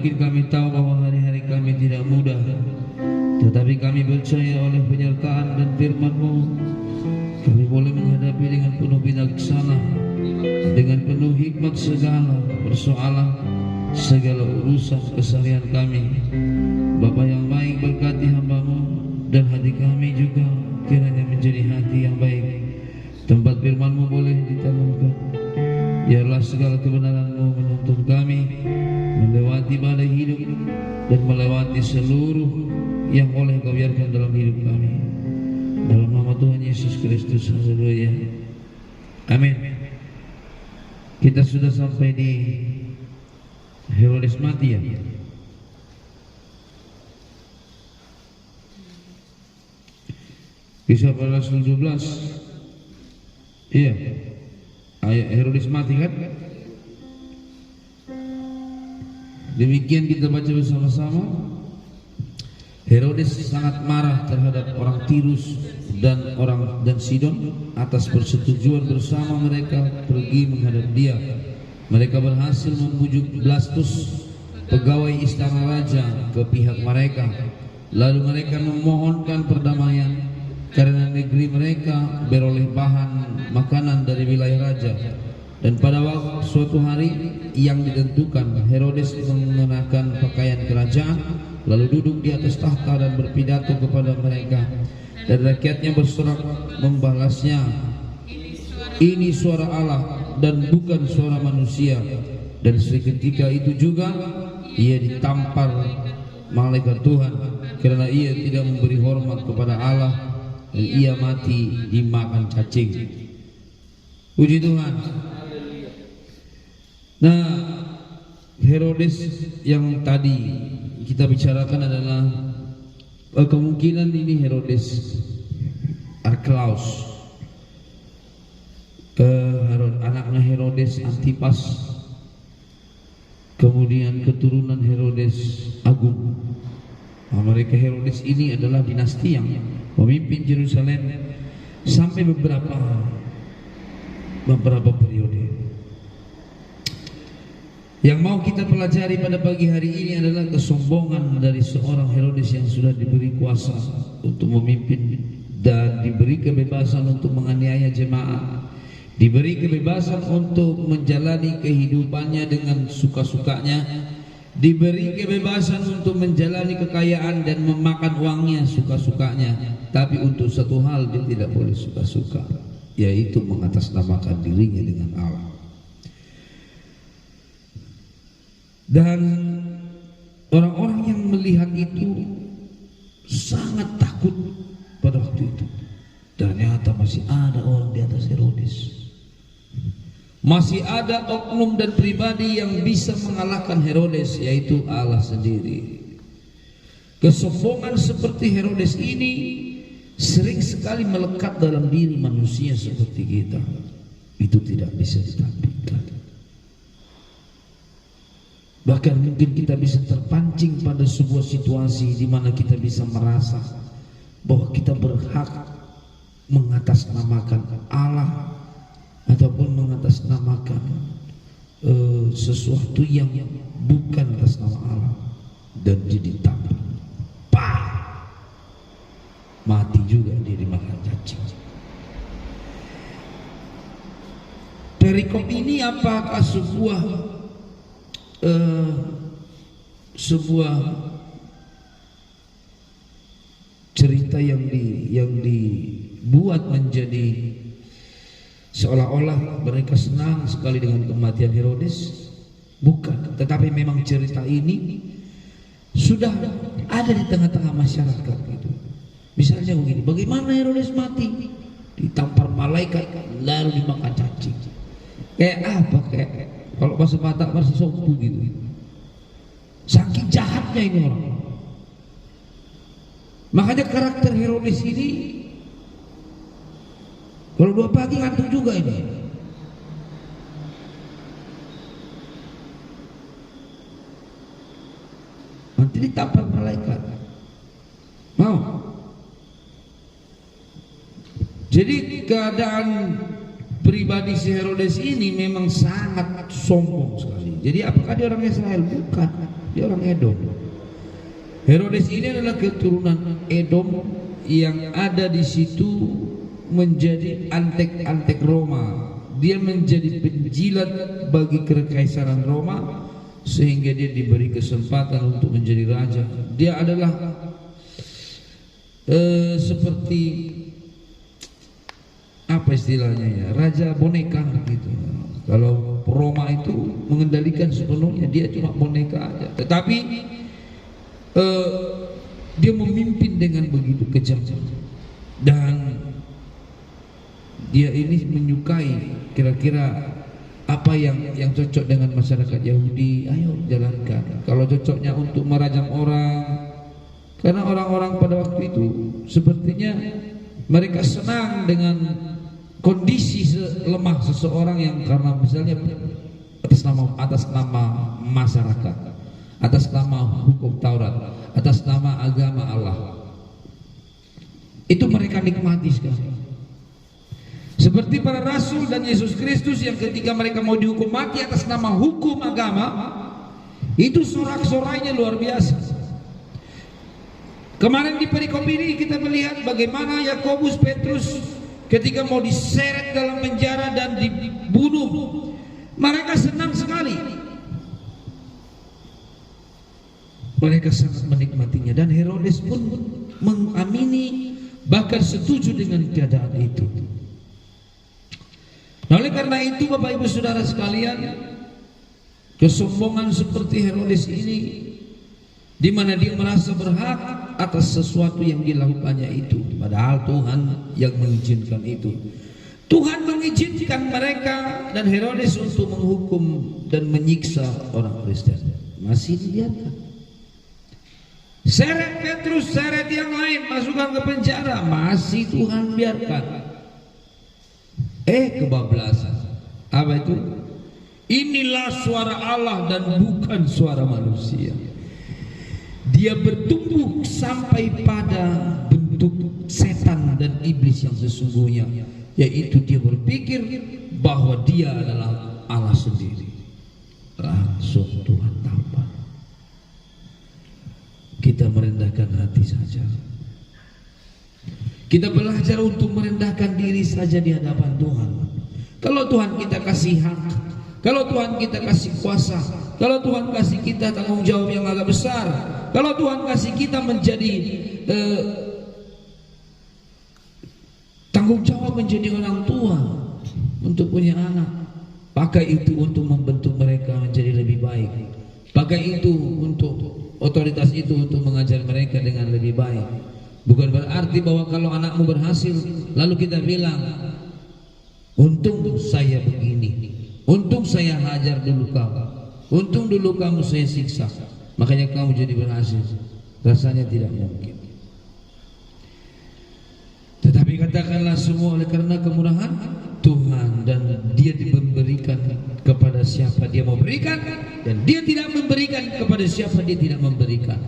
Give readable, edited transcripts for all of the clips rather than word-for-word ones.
mungkin kami tahu bahwa hari-hari kami tidak mudah, tetapi kami percaya oleh penyertaan dan firman-Mu, kami boleh menghadapi dengan penuh bijaksana, dengan penuh hikmat segala persoalan, segala urusan keseharian kami. Bapa yang baik, berkati hamba-Mu dan hati kami juga kiranya menjadi hati yang baik. Tempat firman-Mu boleh ditanamkan, biarlah segala kebenaran-Mu menuntun kami melewati badai hidup dan melewati seluruh yang oleh Kau biarkan dalam hidup kami. Dalam nama Tuhan Yesus Kristus, haleluya, amin. Kita sudah sampai di Herodes mati ya. Kisah para Rasul 12. Iya. Ayat Herodes mati kan? Demikian kita baca bersama-sama. Herodes sangat marah terhadap orang Tirus dan Sidon atas persetujuan bersama mereka pergi menghadap dia. Mereka berhasil membujuk Blastus, pegawai istana raja, ke pihak mereka. Lalu mereka memohonkan perdamaian karena negeri mereka beroleh bahan makanan dari wilayah raja. Dan pada waktu suatu hari yang ditentukan, Herodes mengenakan pakaian kerajaan, lalu duduk di atas tahta dan berpidato kepada mereka. Dan rakyatnya bersorak membalasnya, "Ini suara Allah dan bukan suara manusia." Dan seketika itu juga ia ditampar malaikat Tuhan karena ia tidak memberi hormat kepada Allah, dan ia mati dimakan cacing. Puji Tuhan. Nah, Herodes yang tadi kita bicarakan adalah kemungkinan ini Herodes Archelaus, anaknya Herodes Antipas, kemudian keturunan Herodes Agung. Nah, mereka Herodes ini adalah dinasti yang memimpin Yerusalem sampai beberapa periode. Yang mau kita pelajari pada pagi hari ini adalah kesombongan dari seorang Herodes yang sudah diberi kuasa untuk memimpin dan diberi kebebasan untuk menganiaya jemaat, diberi kebebasan untuk menjalani kehidupannya dengan suka-sukanya, diberi kebebasan untuk menjalani kekayaan dan memakan uangnya suka-sukanya. Tapi untuk satu hal dia tidak boleh suka-suka, yaitu mengatasnamakan dirinya dengan Allah. Dan orang-orang yang melihat itu sangat takut pada waktu itu. Ternyata masih ada orang di atas Herodes. Masih ada oknum dan pribadi yang bisa mengalahkan Herodes, yaitu Allah sendiri. Kesombongan seperti Herodes ini sering sekali melekat dalam diri manusia seperti kita. Itu tidak bisa ditampilkan. Bahkan mungkin kita bisa terpancing pada sebuah situasi di mana kita bisa merasa bahwa kita berhak mengatasnamakan Allah ataupun mengatasnamakan sesuatu yang bukan atas nama Allah, dan dia ditampar, mati juga dia dimakan cacing. Perikop ini apakah sebuah cerita yang dibuat menjadi seolah-olah mereka senang sekali dengan kematian Herodes? Bukan, tetapi memang cerita ini sudah ada di tengah-tengah masyarakat gitu. Misalnya begini, bagaimana Herodes mati? Ditampar malaikat lalu dimakan cacing. Kayak apa? Kayak kalau bahasa Batak masih sopu gitu. Saking jahatnya ini orang. Makanya karakter Herodes ini, kalau 2 pagi ngantuk juga ini. Nanti ditampar malaikat. Mau? Jadi keadaan pribadi si Herodes ini memang sangat sombong sekali. Jadi apakah dia orang Israel? Bukan, dia orang Edom. Herodes ini adalah keturunan Edom yang ada di situ menjadi antek-antek Roma. Dia menjadi penjilat bagi kekaisaran Roma sehingga dia diberi kesempatan untuk menjadi raja. Dia adalah seperti apa istilahnya ya, raja boneka gitu. Kalau Roma itu mengendalikan sepenuhnya, dia cuma boneka aja. Tetapi dia memimpin dengan begitu kejam, dan dia ini menyukai kira-kira apa yang cocok dengan masyarakat Yahudi, ayo jalankan. Kalau cocoknya untuk merajam orang, karena orang-orang pada waktu itu sepertinya mereka senang dengan kondisi lemah seseorang yang karena misalnya atas nama masyarakat, atas nama hukum Taurat, atas nama agama Allah, itu mereka nikmati sekali. Seperti para rasul dan Yesus Kristus yang ketika mereka mau dihukum mati atas nama hukum agama, itu sorak-sorainya luar biasa. Kemarin di perikop ini kita melihat bagaimana Yakobus, Petrus ketika mau diseret dalam penjara dan dibunuh, mereka senang sekali. Mereka sangat menikmatinya, dan Herodes pun mengamini, bahkan setuju dengan keadaan itu. Nah, oleh karena itu Bapak Ibu Saudara sekalian, kesombongan seperti Herodes ini, di mana dia merasa berhak atas sesuatu yang dilakukannya itu, padahal Tuhan yang mengizinkan itu. Tuhan mengizinkan mereka dan Herodes untuk menghukum dan menyiksa orang Kristen, masih dibiarkan. Seret Petrus, seret yang lain, masukkan ke penjara, masih Tuhan biarkan. Kebablasan. Apa itu? Inilah suara Allah dan bukan suara manusia. Dia bertumbuh sampai pada bentuk setan dan iblis yang sesungguhnya, yaitu dia berpikir bahwa dia adalah Allah sendiri. Langsung Tuhan tampar. Kita merendahkan hati saja. Kita belajar untuk merendahkan diri saja di hadapan Tuhan. Kalau Tuhan kita kasih hak, kalau Tuhan kita kasih kuasa, kalau Tuhan kasih kita tanggung jawab yang agak besar, kalau Tuhan kasih kita menjadi tanggung jawab menjadi orang tua untuk punya anak, pakai itu untuk membentuk mereka menjadi lebih baik. Pakai itu untuk otoritas itu untuk mengajar mereka dengan lebih baik. Bukan berarti bahwa kalau anakmu berhasil lalu kita bilang, untung saya begini, untung saya hajar dulu kamu, untung dulu kamu saya siksa, makanya kamu jadi berhasil. Rasanya tidak mungkin. Tetapi katakanlah semua oleh karena kemurahan Tuhan, dan dia memberikan kepada siapa dia mau berikan, dan dia tidak memberikan kepada siapa dia tidak memberikan.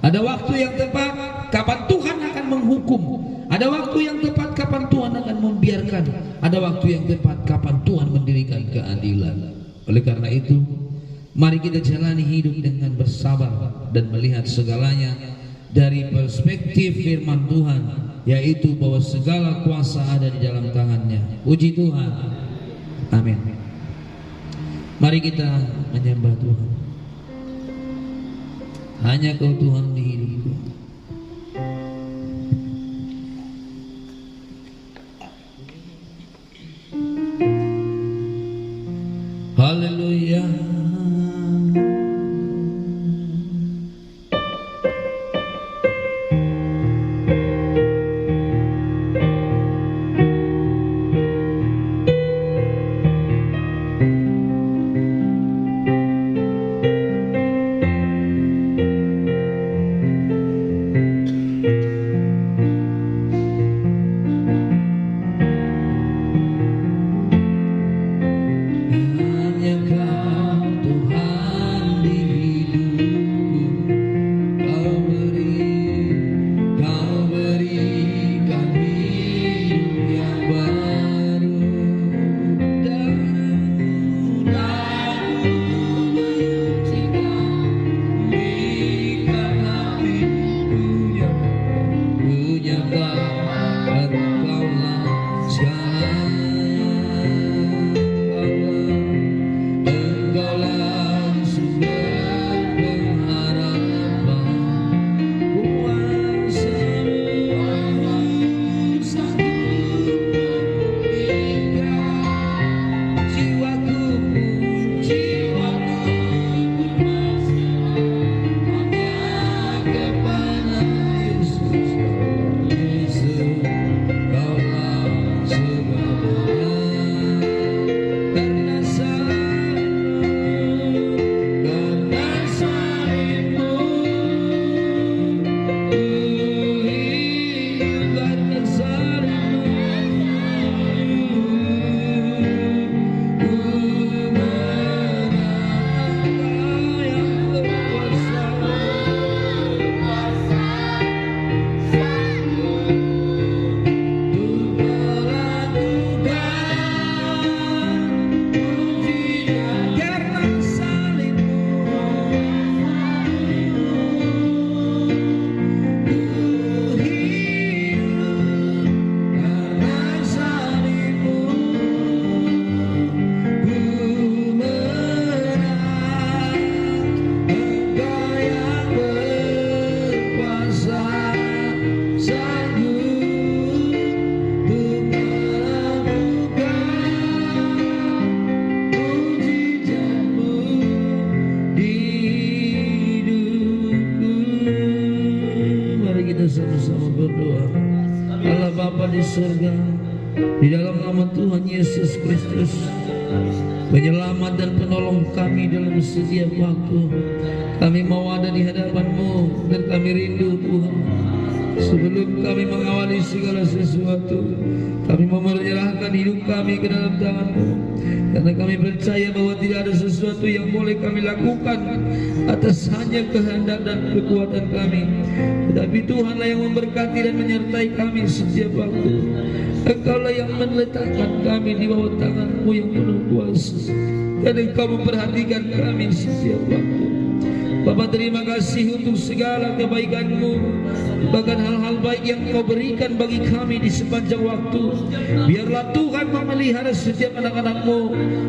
Ada waktu yang tepat kapan Tuhan akan menghukum, ada waktu yang tepat kapan Tuhan akan membiarkan, ada waktu yang tepat kapan Tuhan mendirikan keadilan. Oleh karena itu, mari kita jalani hidup dengan bersabar dan melihat segalanya dari perspektif firman Tuhan, yaitu bahwa segala kuasa ada di dalam tangannya. Puji Tuhan. Amin. Mari kita menyembah Tuhan. Hanya Kau Tuhan di hidupku. Haleluya. sama-sama berdoa. Allah Bapa di surga, di dalam nama Tuhan Yesus Kristus, penyelamat dan penolong kami dalam setiap waktu, kami mau ada di hadapan-Mu dan kami rindu Tuhan. Sebelum kami mengawali segala sesuatu, kami mau menyerahkan hidup kami ke dalam tangan-Mu, karena kami percaya bahwa tidak ada sesuatu yang boleh kami lakukan atas hanya kehendak dan kekuatan kami, tetapi Tuhanlah yang memberkati dan menyertai kami setiap waktu. Engkaulah yang meletakkan kami di bawah tangan-Mu yang penuh kuasa, dan Engkau memperhatikan kami setiap waktu. Bapa, terima kasih untuk segala kebaikan-Mu, bahkan hal-hal baik yang Kau berikan bagi kami di sepanjang waktu. Biarlah Tuhan memelihara setiap anak-anak-Mu,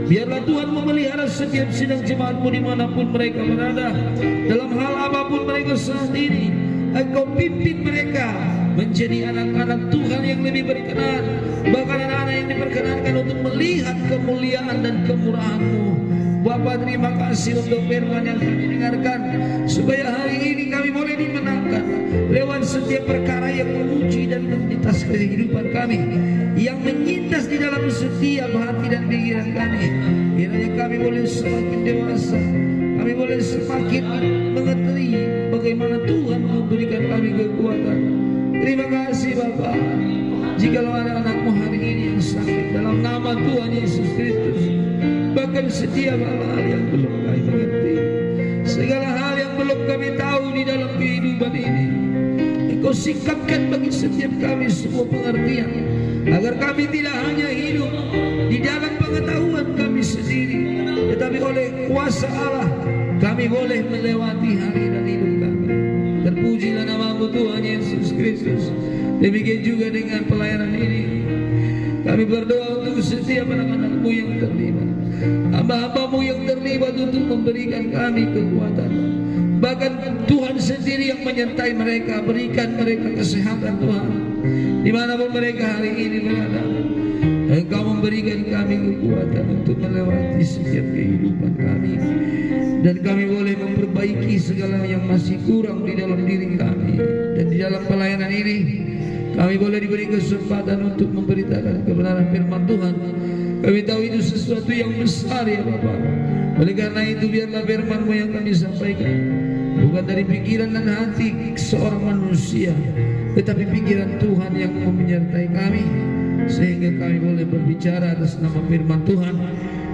biarlah Tuhan memelihara setiap sidang jemaat-Mu dimanapun mereka berada. Dalam hal apapun mereka saat ini, Engkau pimpin mereka menjadi anak-anak Tuhan yang lebih berkenan, bahkan anak-anak yang diperkenankan untuk melihat kemuliaan dan kemurahan-Mu. Bapa, terima kasih untuk firman yang kami dengarkan, supaya hari ini kami boleh dimenangkan lewat setiap perkara yang menguji dan melintas kehidupan kami, yang menyintas di dalam setiap hati dan pikiran kami. Kiranya kami boleh semakin dewasa, kami boleh semakin mengetahui bagaimana Tuhan memberikan kami kekuatan. Terima kasih Bapa. Jikalau ada anak-Mu hari ini yang sakit, dalam nama Tuhan Yesus Kristus, bahkan setiap hal-hal yang belum kami mengerti, segala hal yang belum kami tahu di dalam kehidupan ini, Engkau singkapkan bagi setiap kami semua pengertian, agar kami tidak hanya hidup di dalam pengetahuan kami sendiri, tetapi oleh kuasa Allah kami boleh melewati hari dan hidup kami. Terpujilah nama-Mu Tuhan Yesus Kristus. Demikian juga dengan pelayanan ini, kami berdoa untuk setiap anak-anak-Mu yang terlibat, hamba-hamba-Mu yang terlibat, untuk memberikan kami kekuatan. Bahkan Tuhan sendiri yang menyertai mereka, berikan mereka kesehatan Tuhan dimanapun mereka hari ini berada. Engkau memberikan kami kekuatan untuk melewati setiap kehidupan kami, dan kami boleh memperbaiki segala yang masih kurang di dalam diri kami. Dan di dalam pelayanan ini kami boleh diberi kesempatan untuk memberitakan kebenaran firman Tuhan. Kami tahu itu sesuatu yang besar ya Bapak. Oleh karena itu biarlah firman-Mu yang kami sampaikan bukan dari pikiran dan hati seorang manusia, tetapi pikiran Tuhan yang menyertai kami, sehingga kami boleh berbicara atas nama firman Tuhan.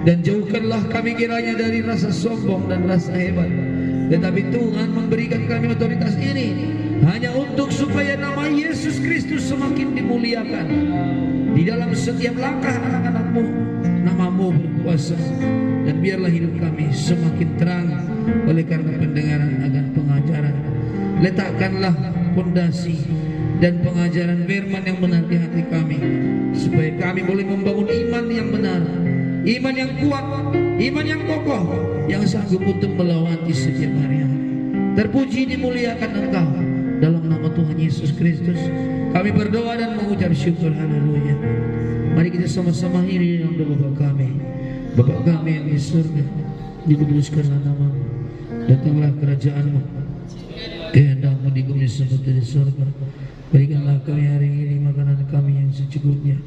Dan jauhkanlah kami kiranya dari rasa sombong dan rasa hebat, tetapi Tuhan memberikan kami otoritas ini hanya untuk supaya nama Yesus Kristus semakin dimuliakan di dalam setiap langkah anak-anak-Mu. Nama-Mu berkuasa, dan biarlah hidup kami semakin terang oleh karena pendengaran akan pengajaran. Letakkanlah fondasi dan pengajaran firman yang benar di hati kami, supaya kami boleh membangun iman yang benar, iman yang kuat, iman yang kokoh, yang sanggup untuk melewati setiap hari-hari. Terpuji dimuliakan Engkau. Dalam nama Tuhan Yesus Kristus kami berdoa dan mengucap syukur. Haleluya. Mari kita sama-sama iri dalam doa Bapa kami. Bapa kami yang di surga, dikuduskanlah nama-Mu, datanglah kerajaan-Mu, kehendak-Mu di bumi seperti di surga. Berikanlah kami hari ini makanan kami yang secukupnya.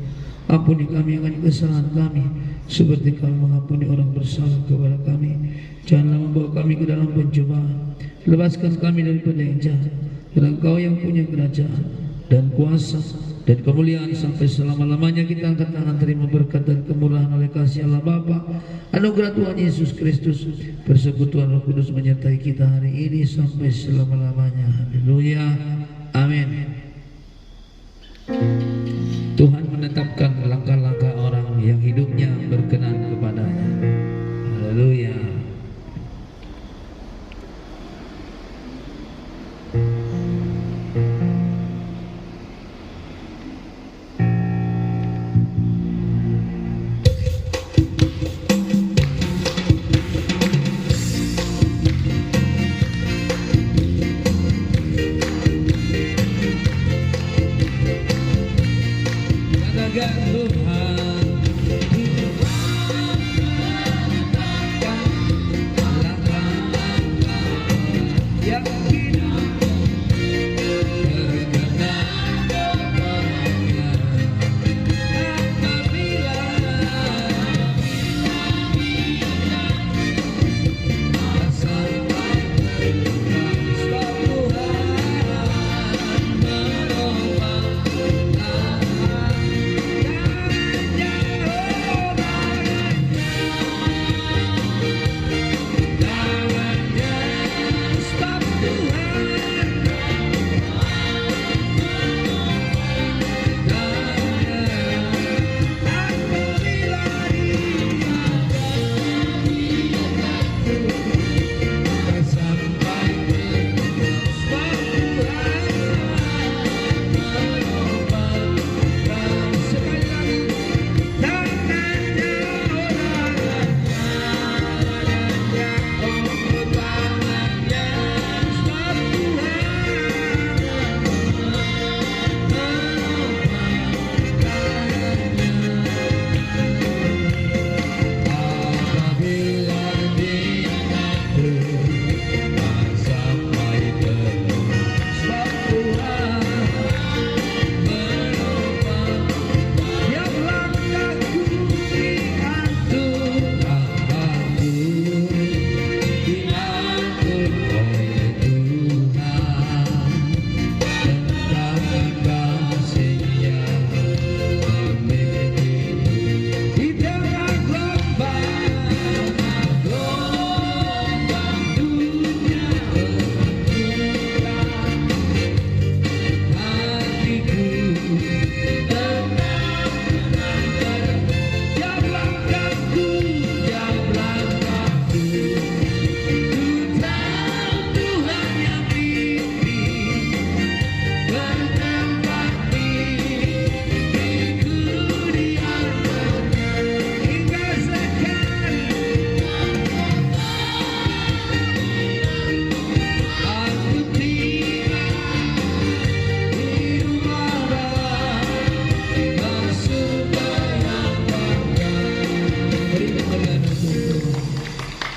Ampuni kami akan kesalahan kami, seperti kami mengampuni orang bersalah kepada kami. Janganlah membawa kami ke dalam pencobaan, lepaskan kami daripada yang jahat. Karena Engkau yang punya kerajaan dan kuasa dan kemuliaan sampai selama-lamanya. Kita angkat tangan terima berkat dan kemurahan oleh kasih Allah Bapa, anugerah Tuhan Yesus Kristus, persekutuan Roh Kudus menyertai kita hari ini sampai selama-lamanya. Haleluya. Amin. Tuhan menetapkan langkah-langkah orang yang hidupnya berkenan kepada-Nya. Haleluya. Yang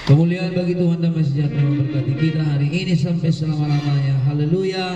Kemuliaan bagi Tuhan, damai sejahtera memberkati kita hari ini sampai selama-lamanya. Haleluya.